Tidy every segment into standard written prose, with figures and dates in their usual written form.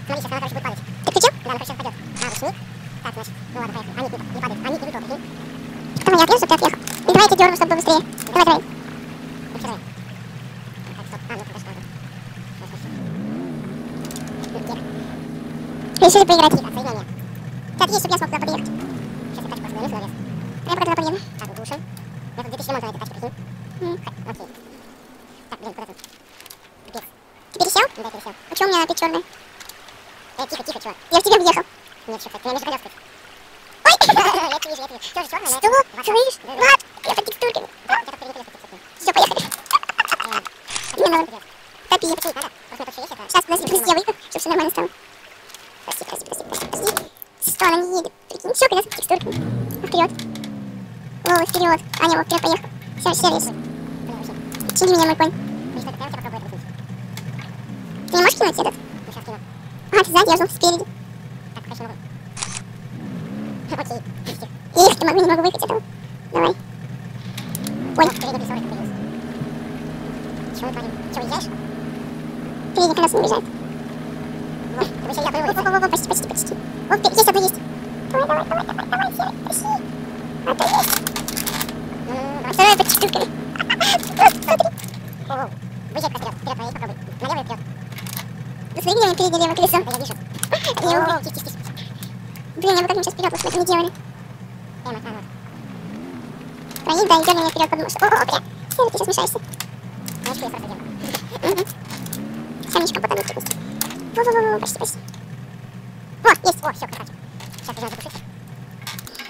Смотри, сейчас она, короче, будет падать. Ты включил? Да, она, короче, сейчас пойдет. Ручник. Так, значит, ну ладно, поехали. Они не падают. Они не выпал, прикинь. Давай, я отъеду, чтобы ты отъехал. И давай я тебе дерну, чтобы было быстрее. Давай, давай. Убежай. Так, стоп. А, ну, подожди, ладно. Решили поиграть. Соединение. Ты отъедешь, чтобы я смог туда подъехать. Сейчас я тачку остановлюсь, навес. Я пока туда подъеду. Так, душим. Я тут 2000 ремонта на этой тачке, прикинь. Окей. Так, блин, куда ты? Пипец. Ты пересел? Да, пересел. А что у меня опять черный? Тихо, тихо, чувак. Я в тебя въехал. Нет, что, ты меня между колес, кстати. Ой! Я тебя вижу, я тебя вижу. Тоже черный, но... Что? Видишь? Вот! Я под текстурками. Да, я тут перед колесом. Все, поехали. Не надо. Топи. Сейчас, подожди, я выйду, чтобы все нормально стало. Подожди. Что, она не едет? Прикинь, все, колеса под текстурками. Вперед. Вова, вперед. Аня, Вова, вперед, поехал. Все, рейс. Чини меня, мой конь. Ты не можешь кинуть этот? Сейчас кину. А, ты сзади, я жду спереди. Так, пока еще могу. Окей. Их, не могу выехать этого. Давай. Ой. Чего мы творим? Че, уезжаешь? Передний колеса не уезжает. Вот, ты еще я понял. Во, почти. Вот, есть одно есть. Давай, Серый, тащи. А то есть. Ну, второе под штуками. Просто смотри. Воу, выезжай вперед, поедь, попробуй. Налево и вперед. Ну, смотри, где у меня переднее левое колесо. Да, я вижу. Воу, тихо. Блин, я бы как-нибудь сейчас вперед, мы это не делали. Прямо, вот. Проедь, да, и дерни меня вперед, потому что... О, бля. Серый, ты сейчас мешаешься. Значит, я просто делаю. Самичка потом не Во, почти. Во, есть, о, все, красавчик. Сейчас нужно запустить.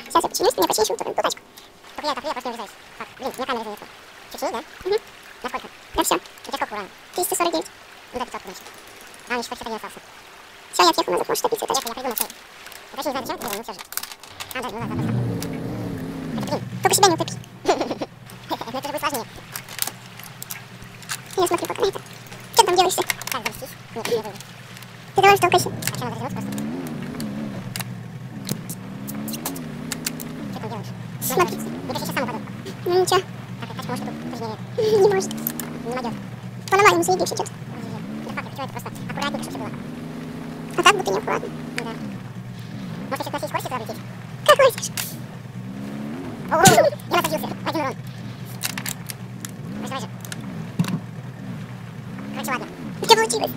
Сейчас я починюсь, ты мне починишь ту тачку. Только я просто не врезаюсь. Так, блин, у меня камера занята. Чуть-чуть, да? Угу. Насколько? Да все. У тебя сколько урона? 349. Ну да, 500, значит. А, он еще почти не остался. Все, я отъехал назад, можешь топить эту тачку. Я придумал цель. Я точно не знаю, зачем, но все же. А, да, ну ладно, просто. Это, блин, только себя не утопи. Но это же будет сложнее. Я смотрю пока на это. Что ты там делаешься? Так, завестись. Нет, не выйду. Ты давай столкайся. А что, надо развернуться просто? Что ты там делаешь? Смотри. Мне кажется, сейчас сам упаду. Ну ничего. Так, тачка может тут пружинение. Не может. Не могет. По-нормальному заедешь сейчас. Да факт, почему это просто аккуратненько, чтобы все было. А так будто неаккуратно. Да. Может, еще классический скорости туда лететь? Как хочешь. О, я насадился. Один урон. Давай же. Короче, ладно. У тебя получилось.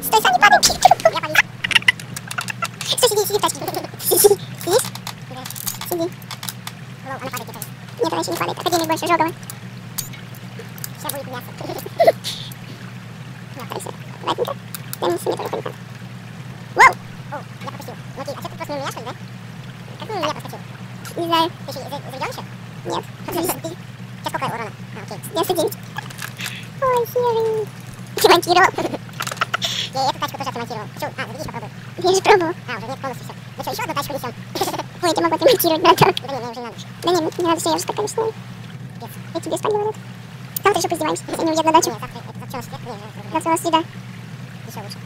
Стой, сам не падай. Я повис. Стой, сиди в тачке. Сидишь? Да. Сиди. Лоу, она падает, кажется. Нет, она еще не падает. Академия больше жоговая. Сейчас будет мясо. Ну, хорошо. Ладненько. Дай мне себе только рукав. Воу! Оу, я пропустил. Ну окей, а что ты просто мимо меня, что ли, да? Как ты мимо меня проскочил? Не знаю. Ты еще заведен еще? Нет. Сейчас сколько урона? А, окей. 99. Ой, Серый. Ты монтировал. Я эту тачку тоже отремонтировал. Хочу, заведись, попробуй. Я же пробовал. А, уже нет, полностью все. Ну что, еще одну тачку несем? Ой, я могу отремонтировать, браток. Да не, мне уже не надо. Да не, не надо, все, я уже так объясняю. Я тебе спать говорю. Завтра еще поиздеваемся, если не уеду на дачу. Нет, завтра это завтра у нас среда. Еще лучше.